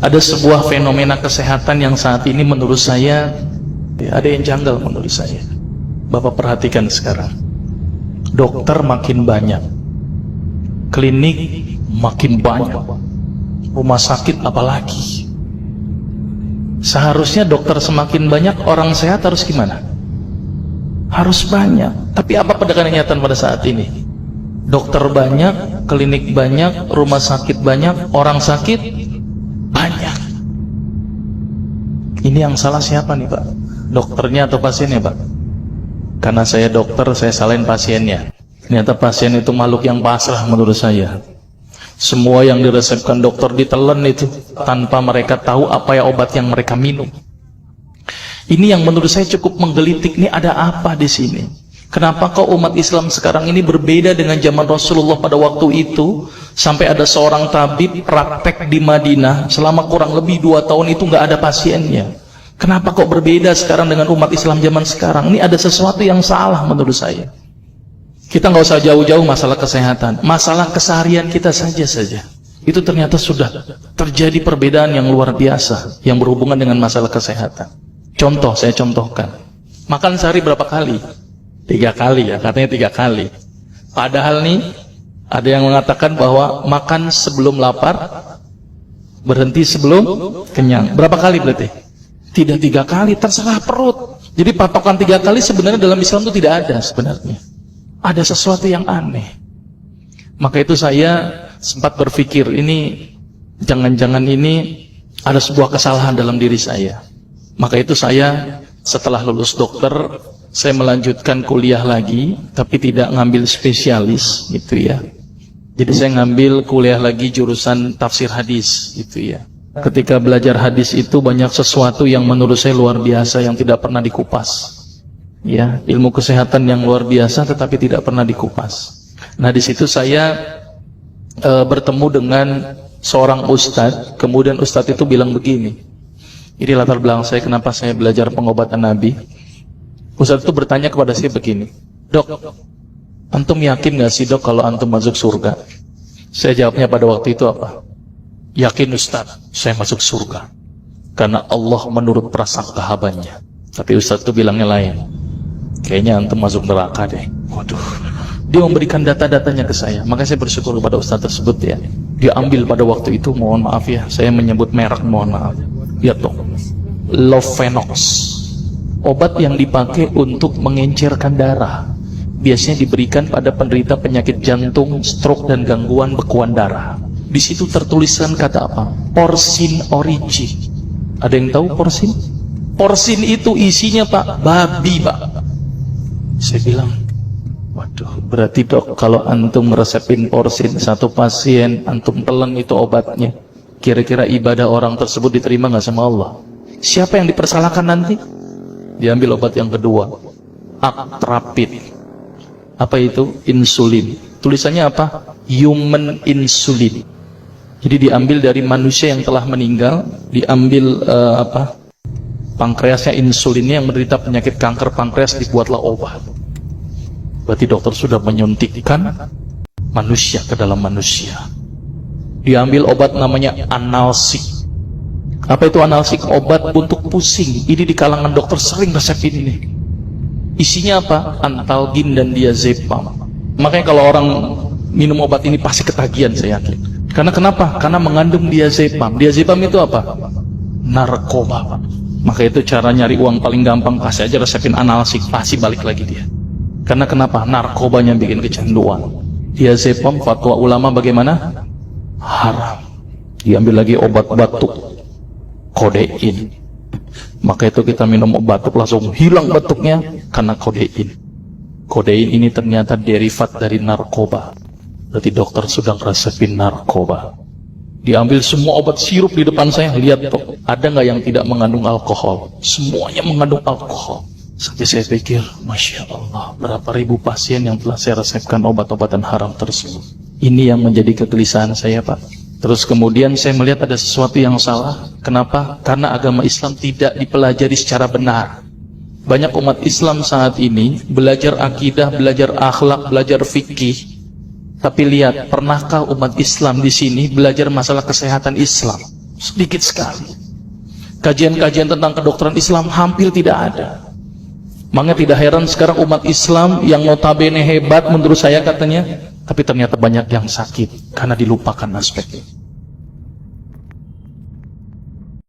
Ada sebuah fenomena kesehatan yang saat ini menurut saya ada yang janggal menurut saya. Bapak perhatikan sekarang, dokter makin banyak, klinik makin banyak, rumah sakit apalagi. Seharusnya dokter semakin banyak, orang sehat harus gimana? Harus banyak. Tapi apa kenyataan pada saat ini? Dokter banyak, klinik banyak, rumah sakit banyak, orang sakit banyak. Ini yang salah siapa nih Pak? Dokternya atau pasiennya Pak? Karena saya dokter, saya salahin pasiennya. Ternyata pasien itu makhluk yang pasrah menurut saya. Semua yang diresepkan dokter ditelan itu tanpa mereka tahu apa ya obat yang mereka minum. Ini yang menurut saya cukup menggelitik. Ini ada apa di sini? Kenapa kok umat Islam sekarang ini berbeda dengan zaman Rasulullah pada waktu itu? Sampai ada seorang tabib praktek di Madinah selama kurang lebih 2 tahun itu nggak ada pasiennya. Kenapa kok berbeda sekarang dengan umat Islam zaman sekarang? Ini ada sesuatu yang salah menurut saya. Kita nggak usah jauh-jauh masalah kesehatan, masalah keseharian kita saja. Itu ternyata sudah terjadi perbedaan yang luar biasa yang berhubungan dengan masalah kesehatan. Contoh, saya contohkan. Makan sehari berapa kali? 3 kali ya, katanya 3 kali. Padahal nih, ada yang mengatakan bahwa makan sebelum lapar, berhenti sebelum kenyang. Berapa kali berarti? Tidak 3 kali, terserah perut. Jadi patokan 3 kali sebenarnya dalam Islam itu tidak ada sebenarnya. Ada sesuatu yang aneh. Maka itu saya sempat berpikir, ini jangan-jangan ini ada sebuah kesalahan dalam diri saya. Maka itu saya setelah lulus dokter, saya melanjutkan kuliah lagi, tapi tidak ngambil spesialis gitu ya. Jadi saya ngambil kuliah lagi jurusan tafsir hadis gitu ya. Ketika belajar hadis itu banyak sesuatu yang menurut saya luar biasa yang tidak pernah dikupas. Ya, ilmu kesehatan yang luar biasa tetapi tidak pernah dikupas. Nah, di situ saya bertemu dengan seorang ustadz. Kemudian ustadz itu bilang begini. Ini latar belakang saya kenapa saya belajar pengobatan Nabi. Ustadz itu bertanya kepada saya begini, "Dok, antum yakin gak sih dok kalau antum masuk surga?" Saya jawabnya pada waktu itu apa? "Yakin Ustadz, saya masuk surga karena Allah menurut prasangka hambanya." Tapi Ustadz itu bilangnya lain. "Kayaknya antum masuk neraka deh." Waduh. Dia memberikan data-datanya ke saya. Maka saya bersyukur kepada Ustadz tersebut ya. Dia ambil pada waktu itu, mohon maaf ya, saya menyebut merek, mohon maaf. Lihat dong, Lovenox, obat yang dipakai untuk mengencerkan darah. Biasanya diberikan pada penderita penyakit jantung, stroke dan gangguan bekuan darah. Di situ tertuliskan kata apa? Porsin origin. Ada yang tahu porsin? Porsin itu isinya Pak, babi Pak. Saya bilang, waduh, berarti dok kalau antum resepin porsin satu pasien, antum telan itu obatnya, kira-kira ibadah orang tersebut diterima nggak sama Allah? Siapa yang dipersalahkan nanti? Diambil obat yang kedua, Actrapid. Apa itu? Insulin. Tulisannya apa? Human insulin. Jadi diambil dari manusia yang telah meninggal, diambil pankreasnya, insulinnya, yang menderita penyakit kanker pankreas, dibuatlah obat. Berarti dokter sudah menyuntikkan manusia ke dalam manusia. Diambil obat namanya analsik. Apa itu analsik? Obat untuk pusing. Ini di kalangan dokter sering resepin ini. Isinya apa? Antalgin dan diazepam. Makanya kalau orang minum obat ini pasti ketagihan, saya yakin. Karena kenapa? Karena mengandung diazepam. Diazepam itu apa? Narkoba Pak. Maka itu cara nyari uang paling gampang, kasih aja resepin analsik, pasti balik lagi dia. Karena kenapa? Narkobanya bikin kecanduan. Diazepam, fatwa ulama bagaimana? Haram. Diambil lagi obat batuk, kodein. Maka itu kita minum obat batuk langsung hilang batuknya karena kodein. Kodein ini ternyata derivat dari narkoba. Berarti dokter sudah resepin narkoba. Diambil semua obat sirup di depan saya, lihat dok, ada nggak yang tidak mengandung alkohol? Semuanya mengandung alkohol. Sampai saya pikir, Masya Allah, berapa ribu pasien yang telah saya resepkan obat-obatan haram tersebut. Ini yang menjadi kegelisahan saya Pak. Terus kemudian saya melihat ada sesuatu yang salah. Kenapa? Karena agama Islam tidak dipelajari secara benar. Banyak umat Islam saat ini belajar akidah, belajar akhlak, belajar fikih. Tapi lihat, pernahkah umat Islam di sini belajar masalah kesehatan Islam? Sedikit sekali. Kajian-kajian tentang kedokteran Islam hampir tidak ada. Makanya tidak heran sekarang umat Islam yang notabene hebat menurut saya katanya, tapi ternyata banyak yang sakit karena dilupakan aspeknya.